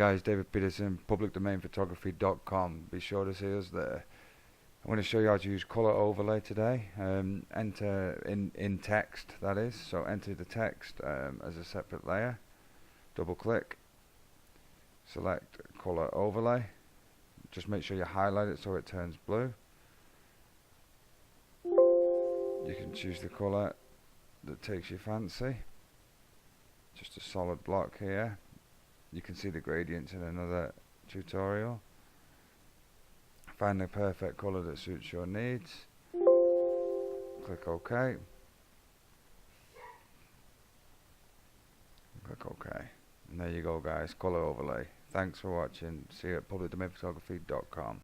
guys, David Peterson, publicdomainphotography.com. Be sure to see us there. I'm going to show you how to use color overlay today. Enter in text, that is. So enter the text as a separate layer. Double click. Select color overlay. Just make sure you highlight it so it turns blue. You can choose the color that takes your fancy. Just a solid block here. You can see the gradients in another tutorial. Find the perfect color that suits your needs. Click OK. Click OK. And there you go, guys. Color overlay. Thanks for watching. See you at publicdomainphotography.com.